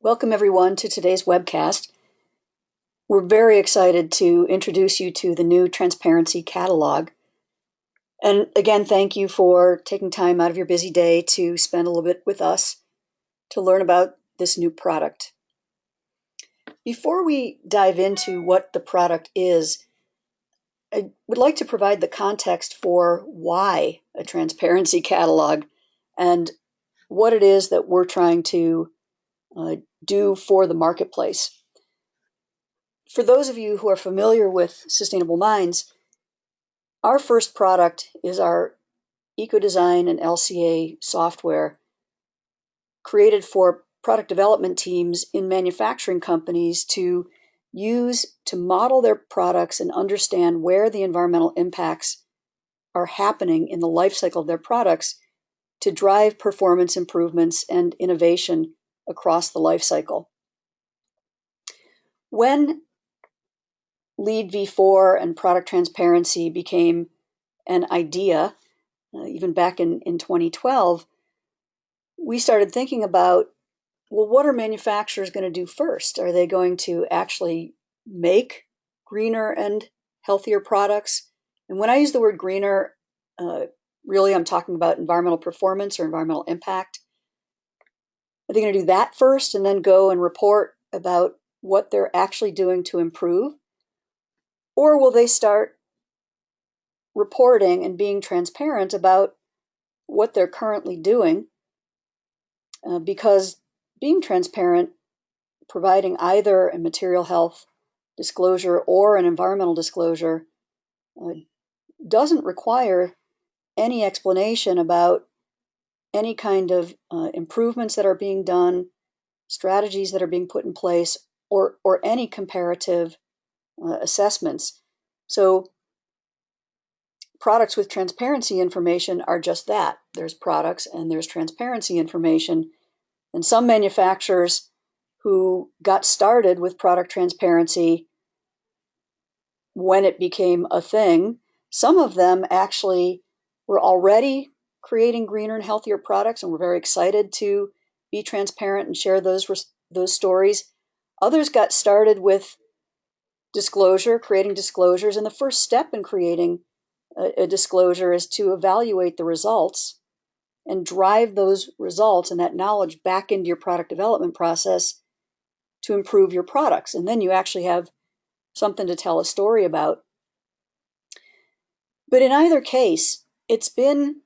Welcome everyone to today's webcast. We're very excited to introduce you to the new Transparency Catalog. And again, thank you for taking time out of your busy day to spend a little bit with us to learn about this new product. Before we dive into what the product is, I would like to provide the context for why a Transparency Catalog and what it is that we're trying to do for the marketplace. For those of you who are familiar with Sustainable Minds, our first product is our eco-design and LCA software created for product development teams in manufacturing companies to use to model their products and understand where the environmental impacts are happening in the life cycle of their products to drive performance improvements and innovation across the life cycle. When Lead V4 and product transparency became an idea, even back in 2012, we started thinking about, well, what are manufacturers going to do first? Are they going to actually make greener and healthier products? And when I use the word greener, really I'm talking about environmental performance or environmental impact. Are they going to do that first and then go and report about what they're actually doing to improve? Or will they start reporting and being transparent about what they're currently doing? Because being transparent, providing either a material health disclosure or an environmental disclosure, doesn't require any explanation about any kind of improvements that are being done, strategies that are being put in place, or any comparative assessments. So products with transparency information are just that. There's products and there's transparency information. And some manufacturers who got started with product transparency when it became a thing, some of them actually were already creating greener and healthier products and were very excited to be transparent and share those stories. Others got started with disclosure, creating disclosures, and the first step in creating a disclosure is to evaluate the results and drive those results and that knowledge back into your product development process to improve your products. And then you actually have something to tell a story about. But in either case, it's been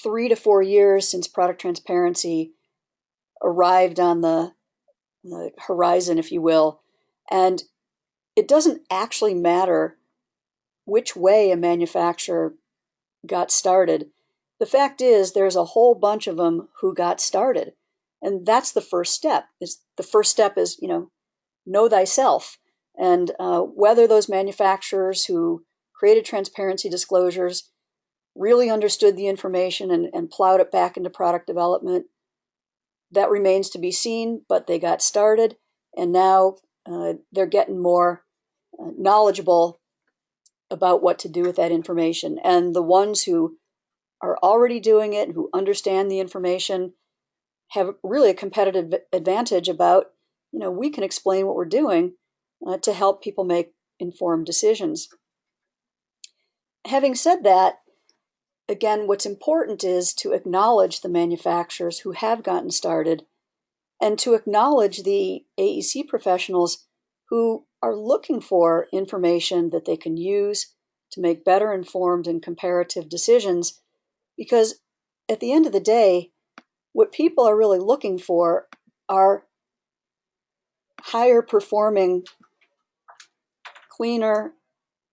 3 to 4 years since product transparency arrived on the horizon, if you will. And it doesn't actually matter which way a manufacturer got started. The fact is, there's a whole bunch of them who got started. And that's the first step. The first step is, know thyself. And whether those manufacturers who created transparency disclosures really understood the information and plowed it back into product development, that remains to be seen, but they got started. And now they're getting more knowledgeable about what to do with that information. And the ones who are already doing it, who understand the information, have really a competitive advantage about, we can explain what we're doing to help people make informed decisions. Having said that, again, what's important is to acknowledge the manufacturers who have gotten started and to acknowledge the AEC professionals who are looking for information that they can use to make better informed and comparative decisions. Because at the end of the day, what people are really looking for are higher performing, cleaner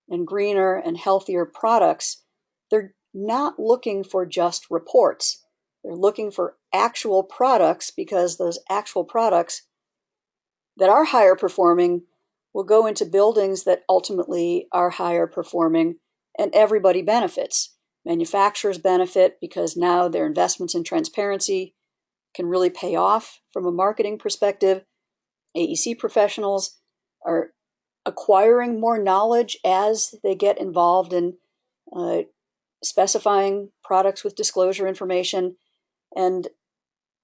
and greener and healthier products. They're not looking for just reports. They're looking for actual products, because those actual products that are higher performing will go into buildings that ultimately are higher performing, and everybody benefits. Manufacturers benefit because now their investments in transparency can really pay off from a marketing perspective. AEC professionals are acquiring more knowledge as they get involved in specifying products with disclosure information. And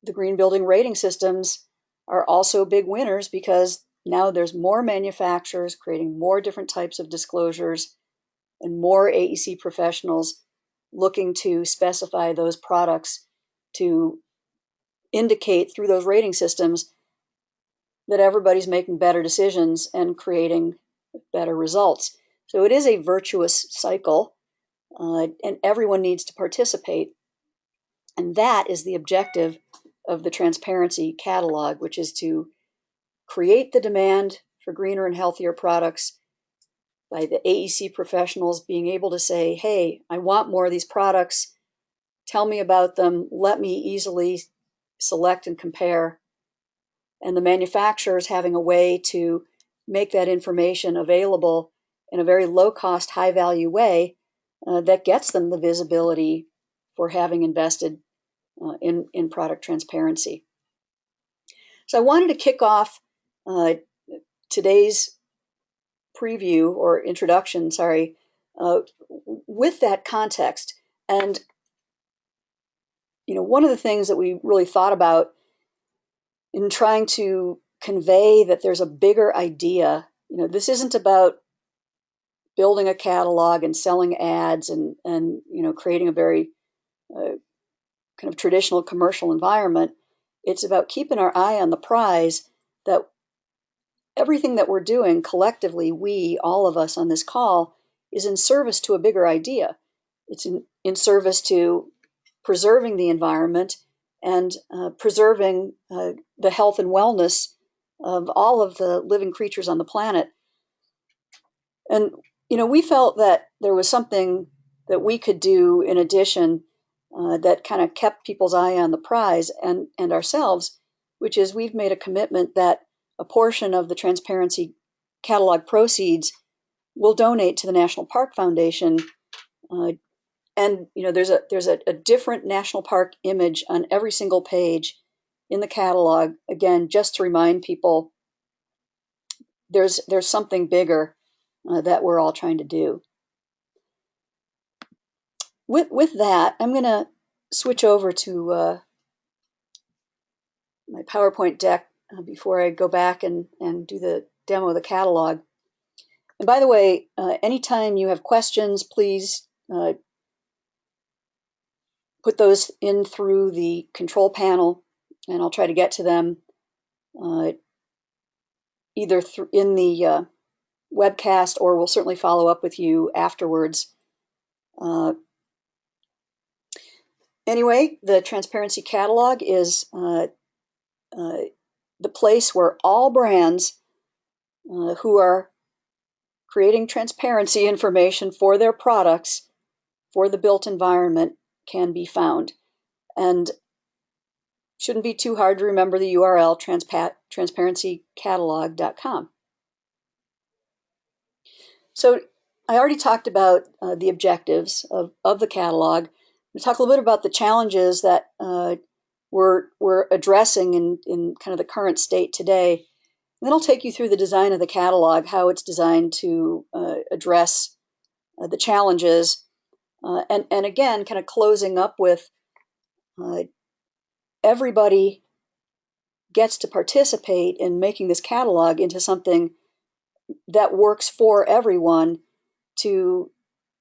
the green building rating systems are also big winners because now there's more manufacturers creating more different types of disclosures and more AEC professionals looking to specify those products to indicate through those rating systems that everybody's making better decisions and creating better results. So it is a virtuous cycle, and everyone needs to participate. And that is the objective of the transparency catalog, which is to create the demand for greener and healthier products by the AEC professionals being able to say, hey, I want more of these products. Tell me about them. Let me easily select and compare. And the manufacturers having a way to make that information available in a very low-cost, high-value way that gets them the visibility for having invested in product transparency. So I wanted to kick off today's preview or introduction, with that context. And one of the things that we really thought about in trying to convey that there's a bigger idea. This isn't about building a catalog and selling ads and creating a very kind of traditional commercial environment. It's about keeping our eye on the prize, that everything that we're doing collectively, we, all of us on this call, is in service to a bigger idea. It's in service to preserving the environment and preserving the health and wellness of all of the living creatures on the planet. And, we felt that there was something that we could do in addition that kind of kept people's eye on the prize and ourselves, which is we've made a commitment that a portion of the Transparency Catalog proceeds will donate to the National Park Foundation. And there's a different national park image on every single page in the catalog. Again, just to remind people, there's something bigger that we're all trying to do. With that, I'm going to switch over to my PowerPoint deck before I go back and do the demo of the catalog. And by the way, anytime you have questions, please put those in through the control panel, and I'll try to get to them either in the webcast, or we'll certainly follow up with you afterwards. Anyway, the Transparency Catalog is the place where all brands who are creating transparency information for their products for the built environment can be found. And shouldn't be too hard to remember the URL, transparencycatalog.com. So I already talked about the objectives of the catalog. We'll talk a little bit about the challenges that we're addressing in kind of the current state today. And then I'll take you through the design of the catalog, how it's designed to address the challenges, and again, kind of closing up with everybody gets to participate in making this catalog into something that works for everyone to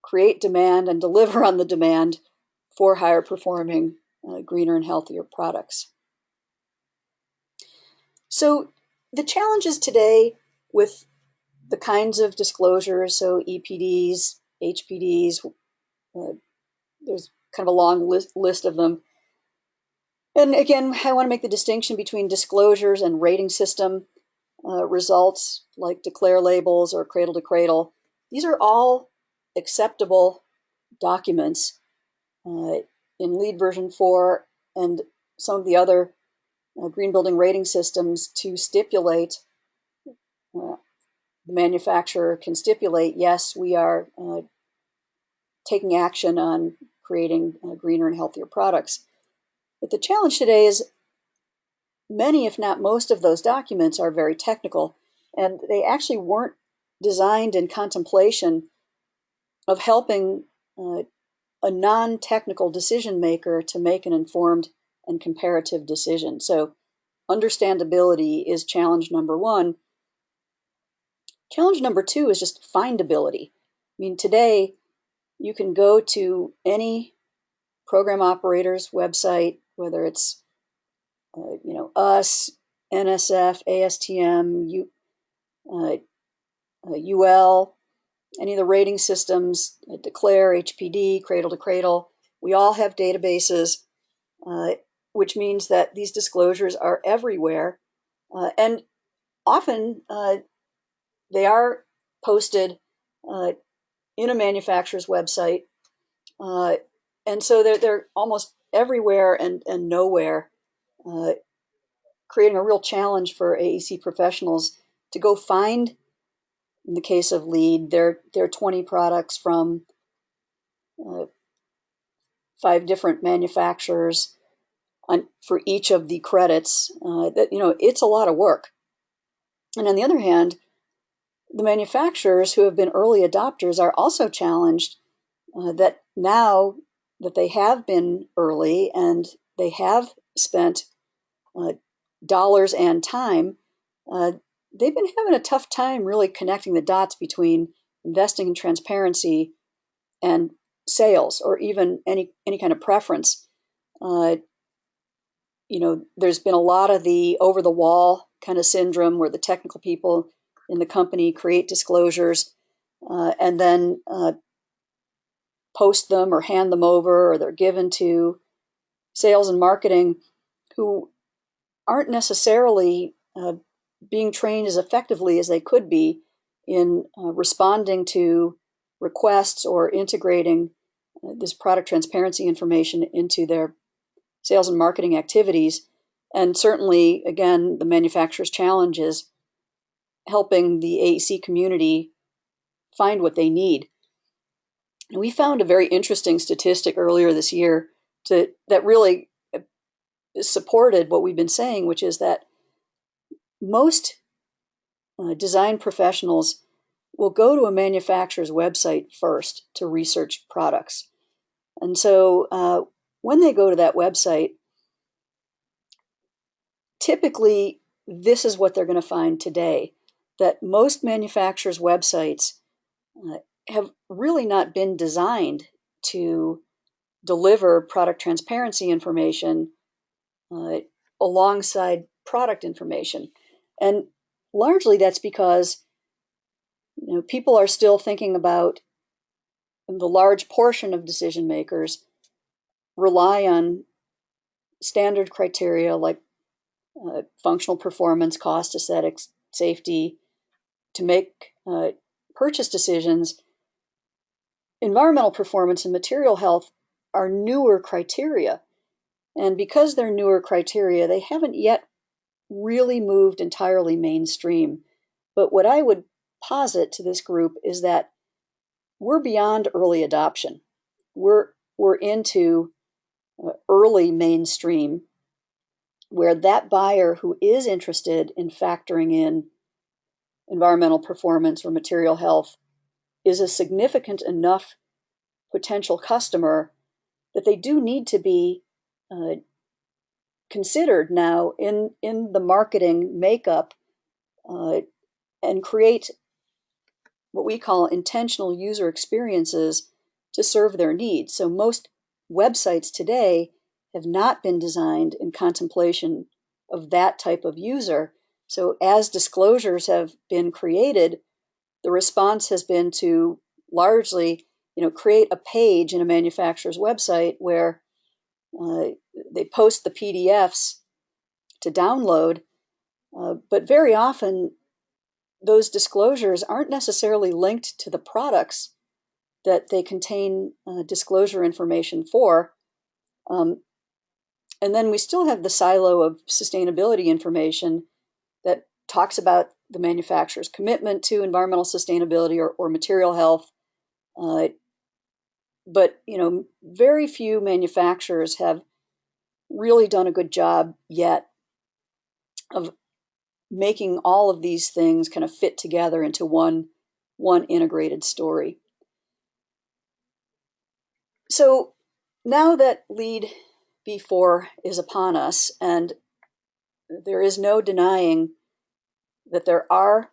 create demand and deliver on the demand for higher performing, greener and healthier products. So the challenges today with the kinds of disclosures, so EPDs, HPDs, there's kind of a long list of them. And again, I want to make the distinction between disclosures and rating system results, like declare labels or cradle to cradle. These are all acceptable documents in LEED version 4 and some of the other green building rating systems to stipulate, the manufacturer can stipulate, yes, we are taking action on creating greener and healthier products. But the challenge today is many, if not most, of those documents are very technical, and they actually weren't designed in contemplation of helping a non-technical decision maker to make an informed and comparative decision. So understandability is challenge number one. Challenge number two is just findability. I mean, today you can go to any program operator's website, whether it's us, NSF, ASTM, UL, any of the rating systems, Declare, HPD, Cradle to Cradle. We all have databases, which means that these disclosures are everywhere. And often they are posted in a manufacturer's website. And so they're almost everywhere and nowhere, creating a real challenge for AEC professionals to go find, in the case of LEAD, their 20 products from 5 different manufacturers for each of the credits. It's a lot of work. And on the other hand, the manufacturers who have been early adopters are also challenged that now that they have been early and they have spent dollars and time, they've been having a tough time really connecting the dots between investing in transparency and sales, or even any kind of preference. There's been a lot of the over-the-wall kind of syndrome where the technical people in the company create disclosures and then post them or hand them over, or they're given to sales and marketing who aren't necessarily being trained as effectively as they could be in responding to requests or integrating this product transparency information into their sales and marketing activities. And certainly, again, the manufacturer's challenge is helping the AEC community find what they need. And we found a very interesting statistic earlier this year that really supported what we've been saying, which is that most design professionals will go to a manufacturer's website first to research products. And so when they go to that website, typically this is what they're going to find today, that most manufacturers' websites have really not been designed to deliver product transparency information alongside product information. And largely that's because people are still thinking about, the large portion of decision makers rely on standard criteria like functional performance, cost, aesthetics, safety to make purchase decisions. Environmental performance and material health are newer criteria. And because they're newer criteria, they haven't yet really moved entirely mainstream. But what I would posit to this group is that we're beyond early adoption. We're into early mainstream, where that buyer who is interested in factoring in environmental performance or material health is a significant enough potential customer that they do need to be considered now in the marketing makeup and create what we call intentional user experiences to serve their needs. So most websites today have not been designed in contemplation of that type of user. So as disclosures have been created, the response has been to largely, create a page in a manufacturer's website where they post the PDFs to download, but very often those disclosures aren't necessarily linked to the products that they contain disclosure information for. And then we still have the silo of sustainability information that talks about the manufacturer's commitment to environmental sustainability or material health. But very few manufacturers have really done a good job yet of making all of these things kind of fit together into one integrated story. So now that LEAD B4 is upon us, and there is no denying that there are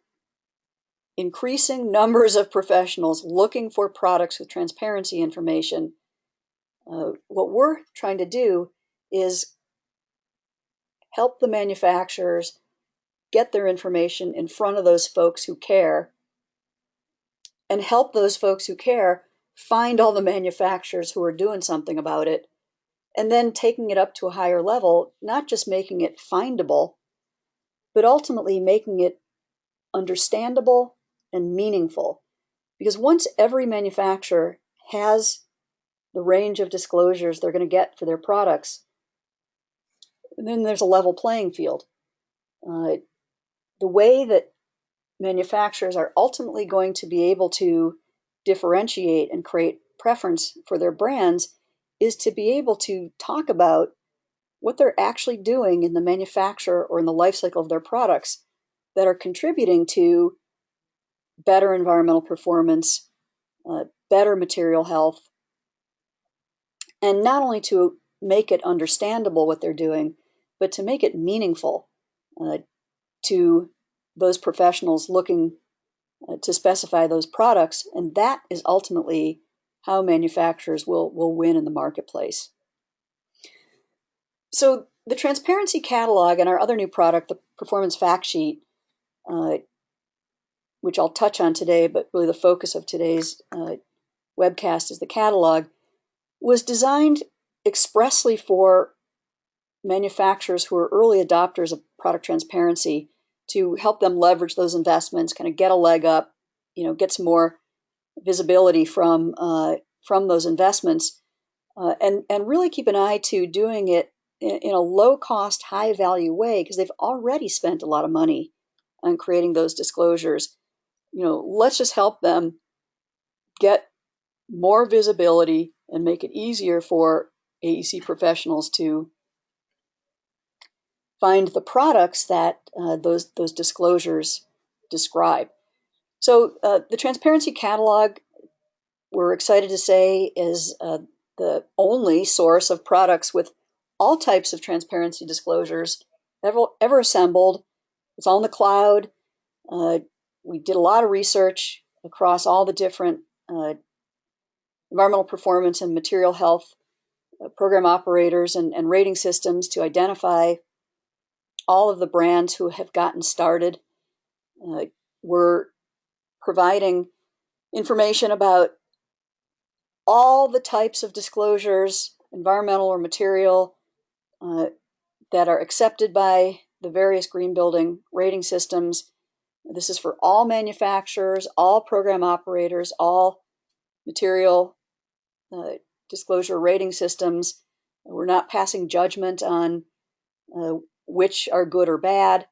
increasing numbers of professionals looking for products with transparency information. What we're trying to do is help the manufacturers get their information in front of those folks who care, and help those folks who care find all the manufacturers who are doing something about it, and then taking it up to a higher level, not just making it findable, but ultimately making it understandable and meaningful. Because once every manufacturer has the range of disclosures they're going to get for their products, then there's a level playing field. The way that manufacturers are ultimately going to be able to differentiate and create preference for their brands is to be able to talk about what they're actually doing in the manufacture or in the life cycle of their products that are contributing to better environmental performance, better material health, and not only to make it understandable what they're doing, but to make it meaningful to those professionals looking to specify those products. And that is ultimately how manufacturers will win in the marketplace. So the transparency catalog and our other new product, the performance fact sheet, which I'll touch on today, but really the focus of today's webcast is the catalog, was designed expressly for manufacturers who are early adopters of product transparency to help them leverage those investments, kind of get a leg up, get some more visibility from those investments, and really keep an eye to doing it in a low-cost, high-value way, because they've already spent a lot of money on creating those disclosures. Let's just help them get more visibility and make it easier for AEC professionals to find the products that those disclosures describe. So the Transparency Catalog, we're excited to say, is the only source of products with all types of transparency disclosures ever assembled. It's all in the cloud. We did a lot of research across all the different environmental performance and material health program operators and rating systems to identify all of the brands who have gotten started. We're providing information about all the types of disclosures, environmental or material, that are accepted by the various green building rating systems. This is for all manufacturers, all program operators, all material disclosure rating systems. We're not passing judgment on which are good or bad.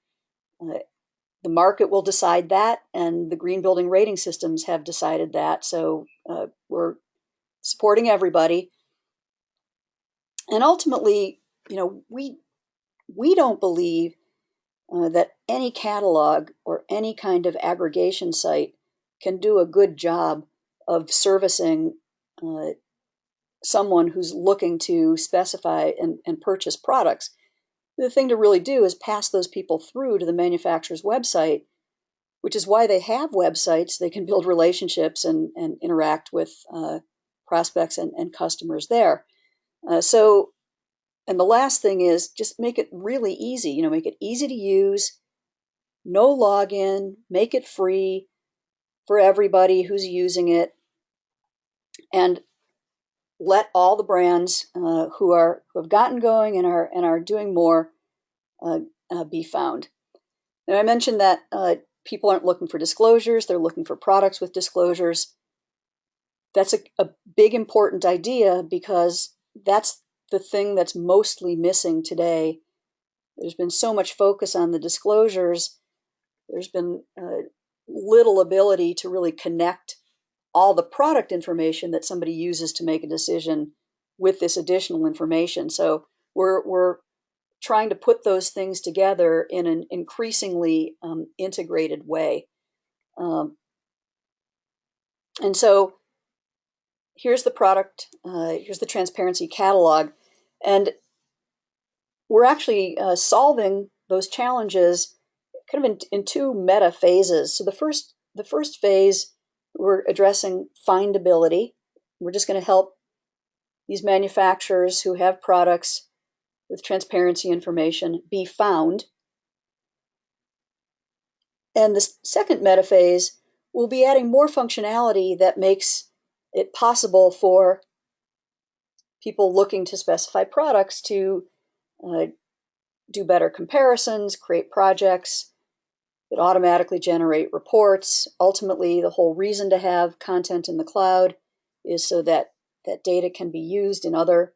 The market will decide that, and the green building rating systems have decided that. So we're supporting everybody. And ultimately, we don't believe that any catalog or any kind of aggregation site can do a good job of servicing someone who's looking to specify and purchase products. The thing to really do is pass those people through to the manufacturer's website, which is why they have websites. They can build relationships and interact with prospects and customers there. And the last thing is just make it really easy. Make it easy to use, no login, make it free for everybody who's using it, and let all the brands who have gotten going and are doing more be found. Now, I mentioned that people aren't looking for disclosures; they're looking for products with disclosures. That's a big important idea, because that's the thing that's mostly missing today. There's been so much focus on the disclosures. There's been little ability to really connect all the product information that somebody uses to make a decision with this additional information. So we're trying to put those things together in an increasingly integrated way. And so here's the product, here's the transparency catalog, and we're actually solving those challenges kind of in two meta phases. So the first phase, we're addressing findability. We're just going to help these manufacturers who have products with transparency information be found. And the second meta phase will be adding more functionality that makes it possible for people looking to specify products to do better comparisons, create projects that automatically generate reports. Ultimately, the whole reason to have content in the cloud is so that that data can be used in other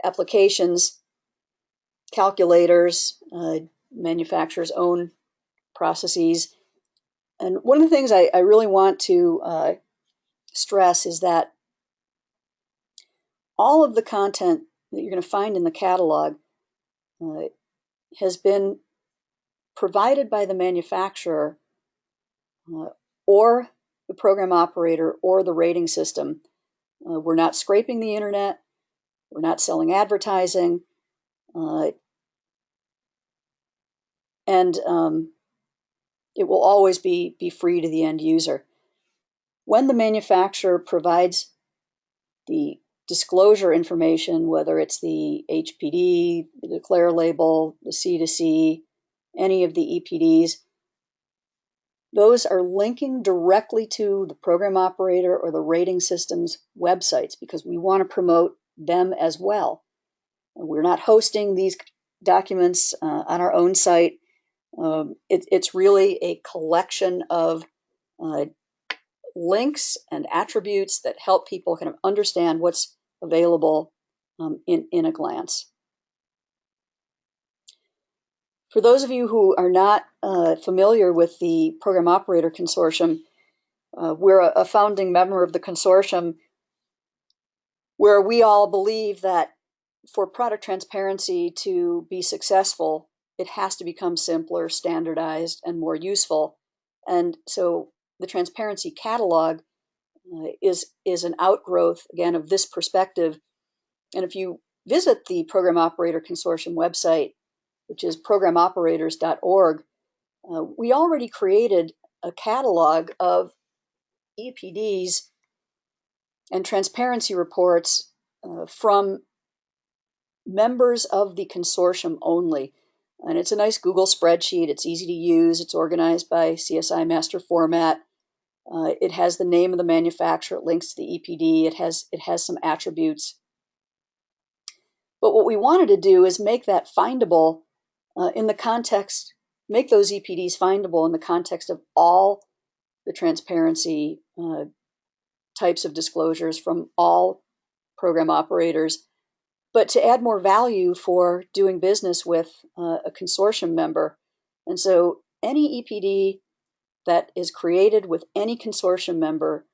applications, calculators, manufacturers' own processes. And one of the things I really want to stress is that all of the content that you're going to find in the catalog has been provided by the manufacturer or the program operator or the rating system. We're not scraping the internet. We're not selling advertising. And it will always be free to the end user. When the manufacturer provides the disclosure information, whether it's the HPD, the declare label, the C2C, any of the EPDs, those are linking directly to the program operator or the rating system's websites because we want to promote them as well. We're not hosting these documents on our own site. It's really a collection of links and attributes that help people kind of understand what's available in a glance. For those of you who are not familiar with the Program Operator Consortium, we're a founding member of the consortium where we all believe that for product transparency to be successful, it has to become simpler, standardized, and more useful. And so the Transparency Catalog is an outgrowth, again, of this perspective. And if you visit the Program Operator Consortium website, which is programoperators.org, we already created a catalog of EPDs and transparency reports from members of the consortium only. And it's a nice Google spreadsheet. It's easy to use. It's organized by CSI master format. It has the name of the manufacturer. It links to the EPD. It has some attributes. But what we wanted to do is make that findable in the context, make those EPDs findable in the context of all the transparency types of disclosures from all program operators, but to add more value for doing business with a consortium member. And so any EPD that is created with any consortium member,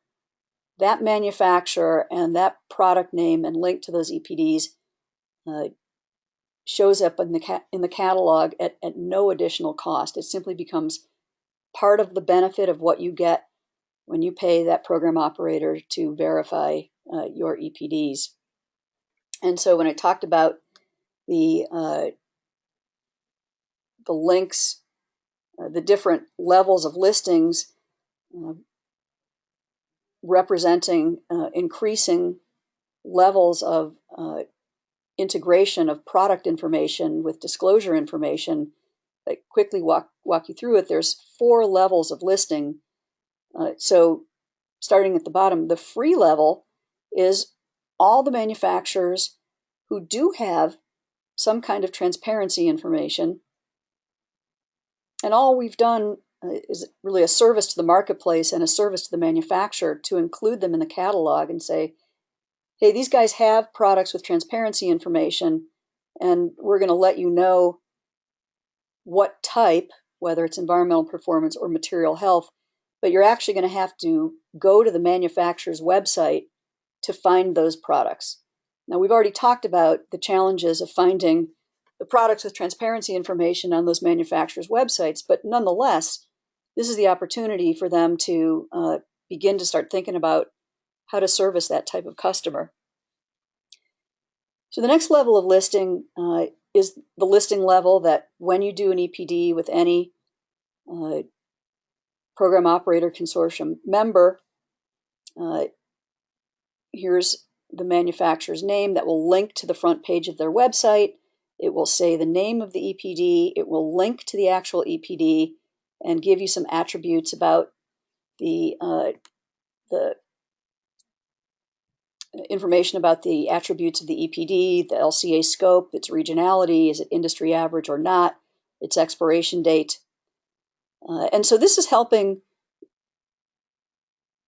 that manufacturer and that product name and link to those EPDs shows up in the catalog at no additional cost. It simply becomes part of the benefit of what you get when you pay that program operator to verify your EPDs. And so when I talked about the links, the different levels of listings representing increasing levels of integration of product information with disclosure information, I quickly walk you through it. There's 4 levels of listing. So starting at the bottom, the free level is all the manufacturers who do have some kind of transparency information. And all we've done is really a service to the marketplace and a service to the manufacturer to include them in the catalog and say, hey, these guys have products with transparency information, and we're going to let you know what type, whether it's environmental performance or material health, but you're actually going to have to go to the manufacturer's website to find those products. Now, we've already talked about the challenges of finding the products with transparency information on those manufacturers' websites, but nonetheless, this is the opportunity for them to begin to start thinking about how to service that type of customer. So the next level of listing is the listing level that when you do an EPD with any program operator consortium member, here's the manufacturer's name that will link to the front page of their website. It will say the name of the EPD. It will link to the actual EPD and give you some attributes about the information about the attributes of the EPD, the LCA scope, its regionality, is it industry average or not, its expiration date. And so this is helping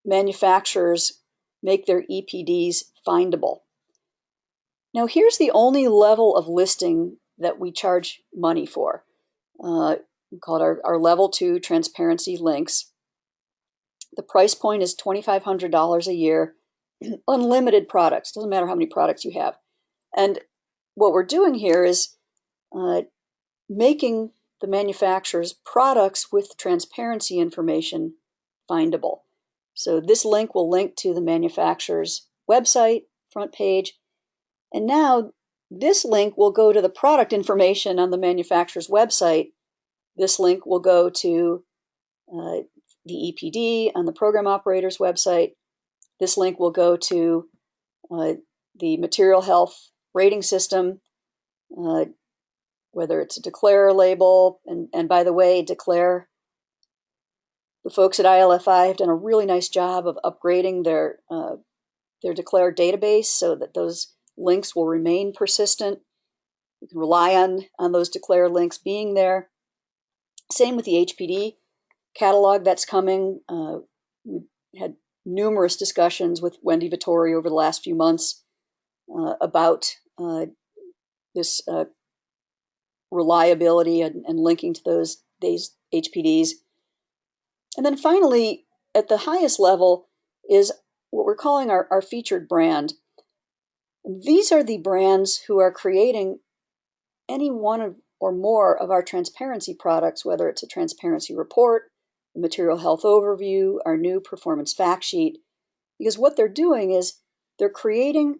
manufacturers make their EPDs findable. Now here's the only level of listing that we charge money for. We call it our level 2 transparency links. The price point is $2,500 a year, unlimited products, doesn't matter how many products you have. And what we're doing here is making the manufacturer's products with transparency information findable. So this link will link to the manufacturer's website, front page, and now this link will go to the product information on the manufacturer's website. This link will go to the EPD on the program operator's website. This link will go to the material health rating system, whether it's a declare label, and by the way, declare, the folks at ILFI have done a really nice job of upgrading their declare database so that those links will remain persistent. You can rely on those declare links being there. Same with the HPD catalog that's coming. We had numerous discussions with Wendy Vittori over the last few months about this reliability and linking to those HPDs. And then finally, at the highest level is what we're calling our featured brand. These are the brands who are creating any one or more of our transparency products, whether it's a transparency report, a material health overview, our new performance fact sheet, because what they're doing is they're creating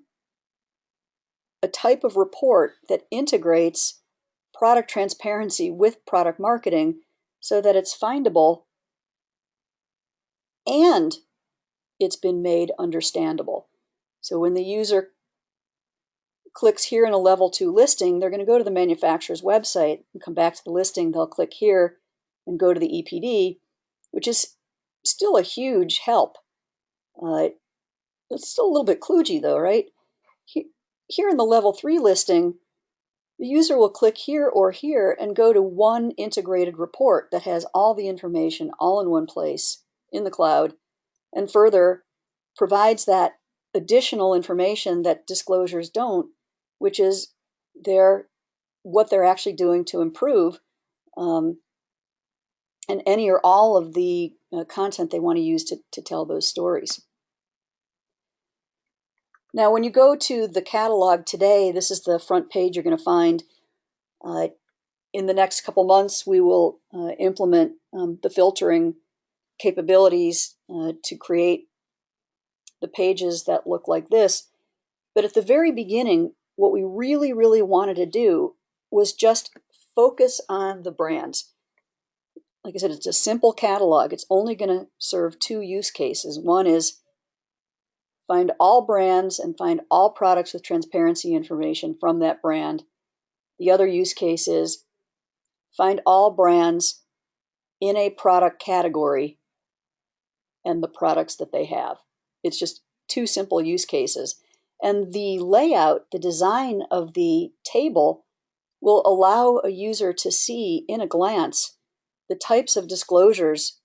a type of report that integrates product transparency with product marketing so that it's findable and it's been made understandable. So when the user clicks here in a level 2 listing, they're going to go to the manufacturer's website and come back to the listing. They'll click here and go to the EPD, which is still a huge help. It's still a little bit kludgy though, right? Here in the level 3 listing, the user will click here or here and go to one integrated report that has all the information all in one place in the cloud, and further provides that additional information that disclosures don't, which is what they're actually doing to improve and any or all of the content they want to use to tell those stories. Now, when you go to the catalog today, this is the front page you're going to find. In the next couple months, we will implement the filtering capabilities to create the pages that look like this. But at the very beginning, what we really, really wanted to do was just focus on the brands. Like I said, it's a simple catalog. It's only going to serve 2 use cases. One is find all brands and find all products with transparency information from that brand. The other use case is find all brands in a product category and the products that they have. It's just 2 simple use cases. And the layout, the design of the table will allow a user to see in a glance the types of disclosures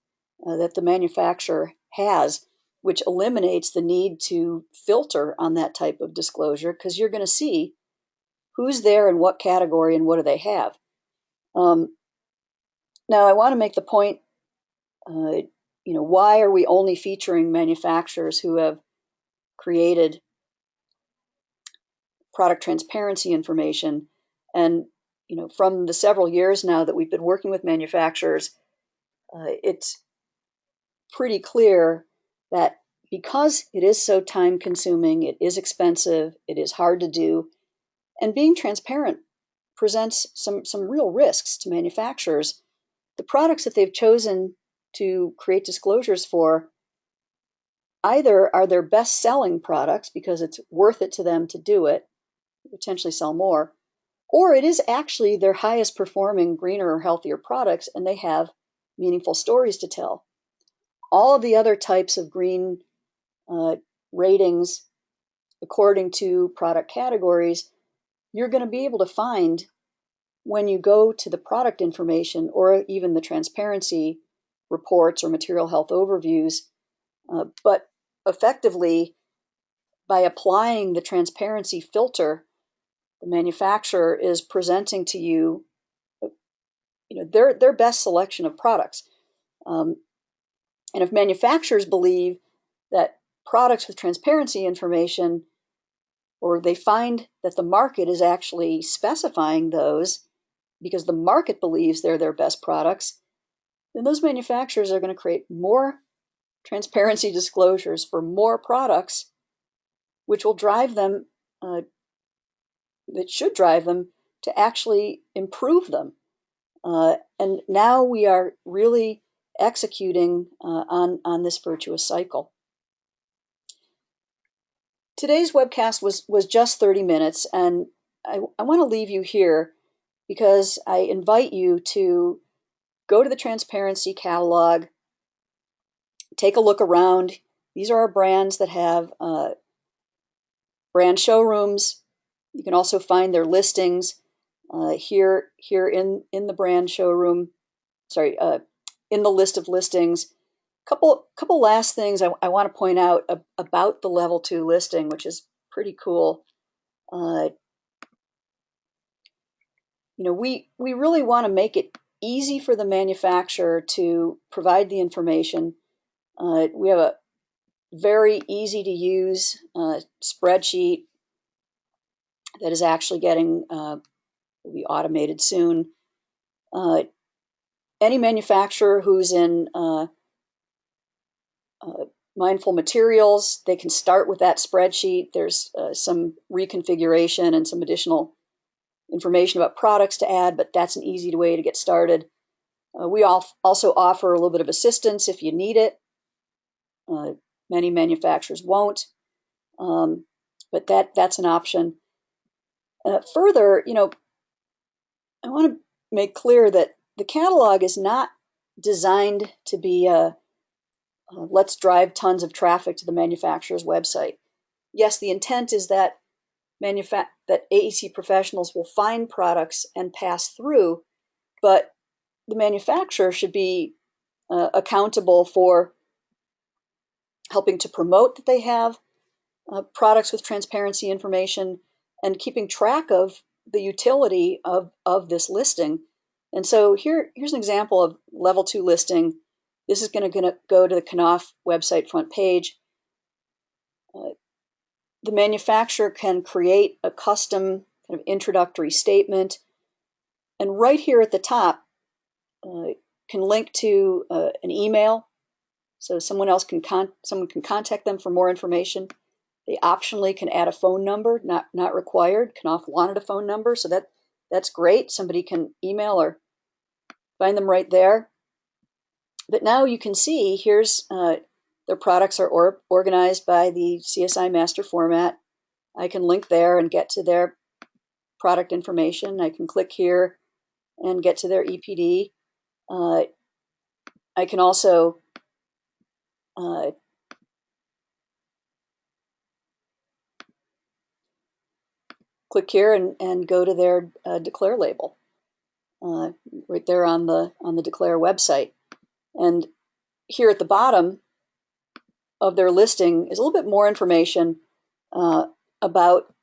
that the manufacturer has, which eliminates the need to filter on that type of disclosure because you're going to see who's there in what category and what do they have. Now, I want to make the point, why are we only featuring manufacturers who have created product transparency information? And from the several years now that we've been working with manufacturers, it's pretty clear that because it is so time consuming, it is expensive, it is hard to do, and being transparent presents some real risks to manufacturers. The products that they've chosen to create disclosures for either are their best-selling products because it's worth it to them to do it, potentially sell more, or it is actually their highest performing greener or healthier products and they have meaningful stories to tell. All of the other types of green ratings, according to product categories, you're going to be able to find when you go to the product information or even the transparency reports or material health overviews. But effectively, by applying the transparency filter, the manufacturer is presenting to you, their best selection of products. And if manufacturers believe that products with transparency information, or they find that the market is actually specifying those because the market believes they're their best products, then those manufacturers are going to create more transparency disclosures for more products, which will drive them, that should drive them to actually improve them. And now we are really executing on this virtuous cycle. Today's webcast was just 30 minutes, and I want to leave you here because I invite you to go to the Transparency Catalog, take a look around. These are our brands that have brand showrooms. You can also find their listings here in the brand showroom. In the list of listings. Couple last things I want to point out about the level 2 listing, which is pretty cool. We really want to make it easy for the manufacturer to provide the information. We have a very easy to use spreadsheet that is actually getting will be automated soon. Any manufacturer who's in mindful materials, they can start with that spreadsheet. There's some reconfiguration and some additional information about products to add, but that's an easy way to get started. We also offer a little bit of assistance if you need it. Many manufacturers won't, but that's an option. Further, I want to make clear that the catalog is not designed to be let's drive tons of traffic to the manufacturer's website. Yes, the intent is that that AEC professionals will find products and pass through, but the manufacturer should be accountable for helping to promote that they have products with transparency information and keeping track of the utility of this listing. And so here's an example of level 2 listing. This is going to go to the Knauf website front page. The manufacturer can create a custom kind of introductory statement, and right here at the top can link to an email, so someone can contact them for more information. They optionally can add a phone number, not required. Knauf wanted a phone number, so that's great. Somebody can email or find them right there. But now you can see here's their products are organized by the CSI master format. I can link there and get to their product information. I can click here and get to their EPD. I can also click here and go to their declare label right there on the declare website. And here at the bottom of their listing is a little bit more information about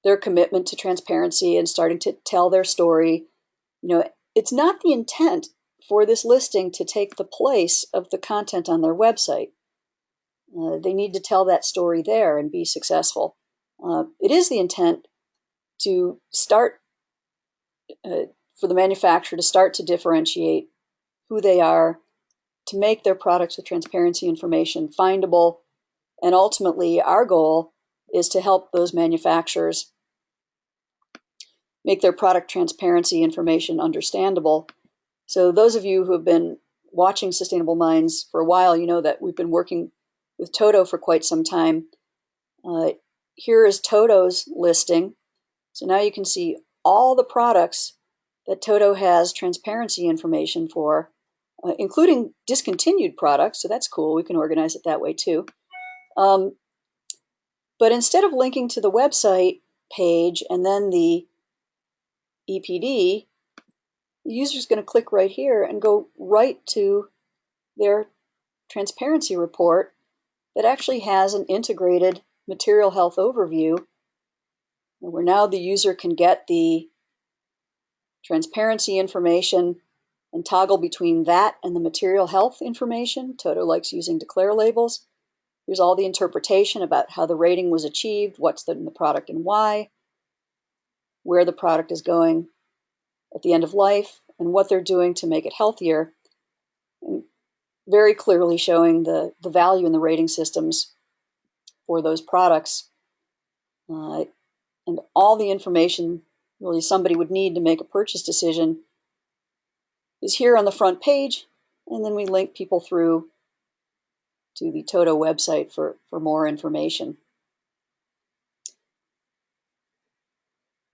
their commitment to transparency and starting to tell their story. It's not the intent for this listing to take the place of the content on their website. They need to tell that story there and be successful. It is the intent to start for the manufacturer to start to differentiate who they are, to make their products with transparency information findable, and ultimately our goal is to help those manufacturers make their product transparency information understandable. So those of you who have been watching Sustainable Minds for a while, you know that we've been working with Toto for quite some time. Here is Toto's listing. So now you can see all the products that Toto has transparency information for, including discontinued products. So that's cool. We can organize it that way too. But instead of linking to the website page and then the EPD, the user is going to click right here and go right to their transparency report that actually has an integrated material health overview, where now the user can get the transparency information and toggle between that and the material health information. Toto likes using declare labels. Here's all the interpretation about how the rating was achieved, what's in the product and why, where the product is going at the end of life, and what they're doing to make it healthier. And very clearly showing the value in the rating systems for those products. And all the information really somebody would need to make a purchase decision is here on the front page, and then we link people through to the Toto website for more information.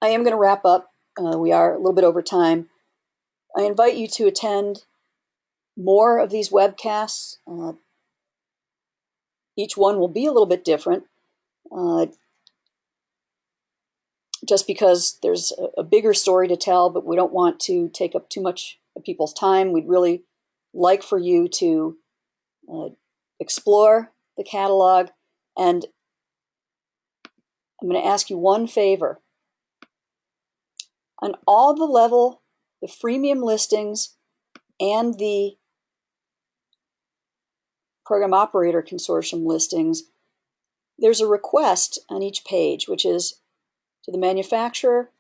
I am going to wrap up. We are a little bit over time. I invite you to attend more of these webcasts. Each one will be a little bit different, just because there's a bigger story to tell, but we don't want to take up too much of people's time. We'd really like for you to explore the catalog, and I'm going to ask you one favor. On all the freemium listings and the Program Operator Consortium listings, there's a request on each page, which is to the manufacturer,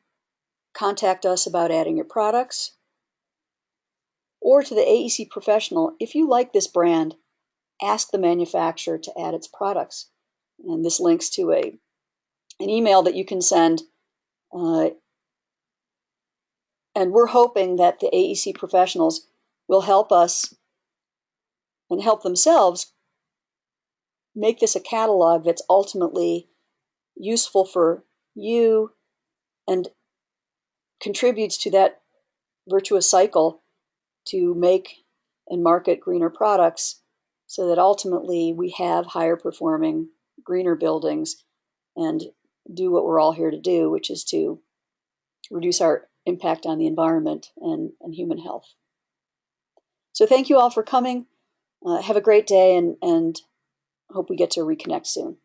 contact us about adding your products, or to the AEC professional, if you like this brand, ask the manufacturer to add its products. And this links to an email that you can send. And we're hoping that the AEC professionals will help us and help themselves make this a catalog that's ultimately useful for you and contributes to that virtuous cycle to make and market greener products, so that ultimately we have higher performing, greener buildings and do what we're all here to do, which is to reduce our impact on the environment and human health. So thank you all for coming. Have a great day, and hope we get to reconnect soon.